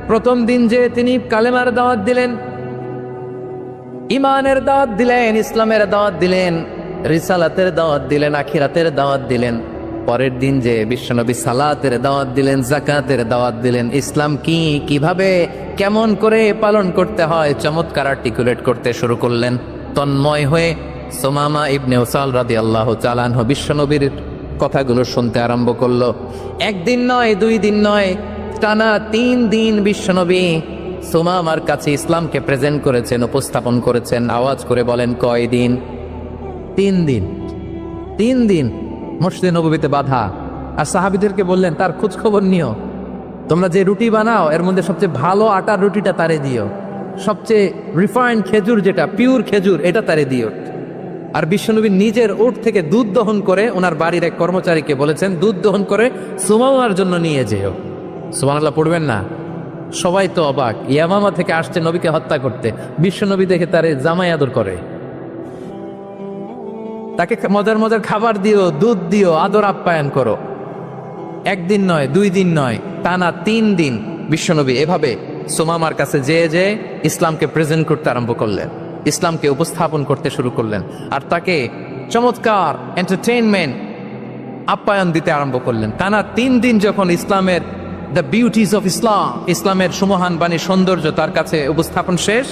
প্রথম দিন যে তিনি কালেমার দাওয়াত দিলেন, ইমানের দাওয়াত দিলেন, ইসলামের দাওয়াত দিলেন, রিসালাতের দাওয়াত দিলেন, আখিরাতের দাওয়াত দিলেন। পরের দিন যে বিশ্বনবী সালাতের দাওয়াত দিলেন, যাকাতের দাওয়াত দিলেন। ইসলাম কি, কিভাবে, কেমন করে পালন করতে হয় চমৎকার আর্টিকুলেট করতে শুরু করলেন। তন্ময় হয়ে সুমামা ইবনে উসাল রাদিয়াল্লাহু তাআলা আনহু বিশ্বনবীর কথাগুলো শুনতে আরম্ভ করলো। একদিন নয়, 2 দিন নয়, টানা 3 দিন বিশ্বনবী সুমামার কাছে ইসলামকে প্রেজেন্ট করেছেন, উপস্থাপন করেছেন। আওয়াজ করে বলেন, কয় দিন? 3 দিন। 3 দিন মসজিদে নববীতে বাধা। আর সাহাবীদেরকে বললেন, তার খোঁজ খবর নিও, তোমরা যে রুটি বানাও এর মধ্যে সবচেয়ে ভালো আটার রুটিটা তারে দিও, সবচেয়ে রিফাইন্ড খেজুর, যেটা পিওর খেজুর, এটা তারে দিও। আর বিশ্বনবী নিজের উট থেকে দুধ দহন করে ওনার বাড়ির এক কর্মচারীকে বলেছেন, দুধ দহন করে সুমামার জন্য নিয়ে যেও। সুবহানাল্লাহ পড়বেন না? সবাই তো অবাক, ইয়ামামা থেকে আসছে নবীকে হত্যা করতে, বিশ্বনবী দেখে তারে জামাই আদর করে, তাকে মজার মজার খাবার দিও, দুধ দিও, আদর আপ্যায়ন করো। একদিন নয়, 2 দিন নয়, টানা 3 দিন বিশ্বনবী এভাবে সুমামার কাছে যেয়ে ইসলামকে প্রেজেন্ট করতে আরম্ভ করলেন, ইসলামকে উপস্থাপন করতে শুরু করলেন। আর তাকে চমৎকার এন্টারটেইনমেন্ট আপ্যায়ন দিতে আরম্ভ করলেন। টানা 3 দিন যখন ইসলামের দ্য বিউটিজ অফ ইসলাম, ইসলামের সুমহান বাণী, সৌন্দর্য তার কাছে উপস্থাপন শেষ,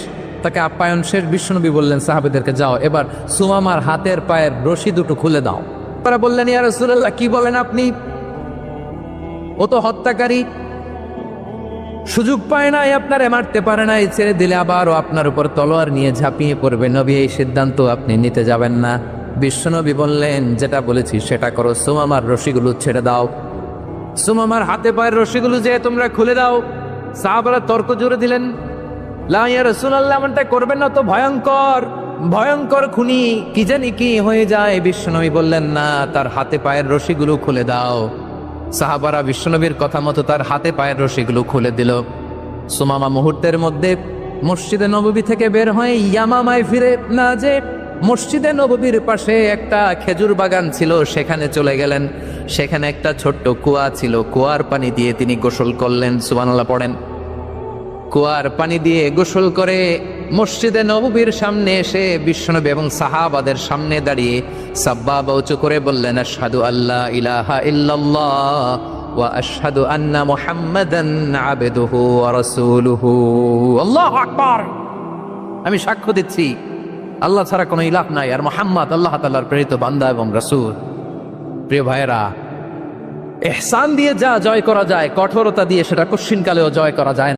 তাকে আপ্যায়ন শেষ, বিশ্বনবী বললেন সাহাবীদেরকে, যাও এবার সুমামার হাতের পায়ের রশি দুটো খুলে দাও। তারা বললেন, ইয়া রাসূলুল্লাহ, কি বলেন আপনি? ও তো হত্যাকারী, সুযোগ পায় নাই, আপনারে মারতে পারে নাই, ছেড়ে দিলে আবারও আপনার উপর তলোয়ার নিয়ে ঝাঁপিয়ে পড়বে। নবী, এই সিদ্ধান্ত আপনি নিতে যাবেন না। বিশ্বনবী বললেন, যেটা বলেছি সেটা করো, সুমামার রশিগুলো ছেড়ে দাও, সুমামার হাতে পায়ের রশিগুলো যে তোমরা খুলে দাও। সাহাবারা তর্ক জুড়ে দিলেন, লা ইয়া রাসূলুল্লাহ, এমনটা করবেন না, তো ভয়ঙ্কর ভয়ঙ্কর খুনি, কি জানি কি হয়ে যায়। বিশ্বনবী বললেন, না, তার হাতে পায়ের রশিগুলো খুলে দাও। সাহাবারা বিশ্বনবীর কথা মতো তার হাতে পায়ের রশিগুলো খুলে দিল। সুমামা মুহূর্তের মধ্যে মসজিদে নববী থেকে বের হয়ে ইয়ামামায় ফিরে না যে মসজিদে নববীর পাশে একটা খেজুর বাগান ছিল, সেখানে চলে গেলেন। সেখানে একটা ছোট্ট কুয়া ছিল, কুয়ার পানি দিয়ে তিনি গোসল করলেন। সুবহানাল্লাহ পড়েন। কুয়ার পানি দিয়ে গোসল করে মসজিদে নববীর সামনে এসে বিশ্বনবী এবং সাহাবাদের সামনে দাঁড়িয়ে সাব্বাবা উঁচু করে বললেন, আশহাদু আল্লা ইলাহা ইল্লাল্লাহ ওয়া আশহাদু আন্না মুহাম্মাদান আবদুহু ওয়া রাসূলুহু। আল্লাহু আকবার। আমি সাক্ষ্য দিচ্ছি আল্লাহ ছাড়া কোনো ইলাহ নাই, আর মুহাম্মদ আল্লাহ তাআলার প্রেরিত বান্দা এবং রাসূল। প্রিয় ভাইয়েরা, ইহসান দিয়ে যা জয় করা যায়, কঠোরতা দিয়ে সেটা কঠিনকালেও জয় করা যায় না।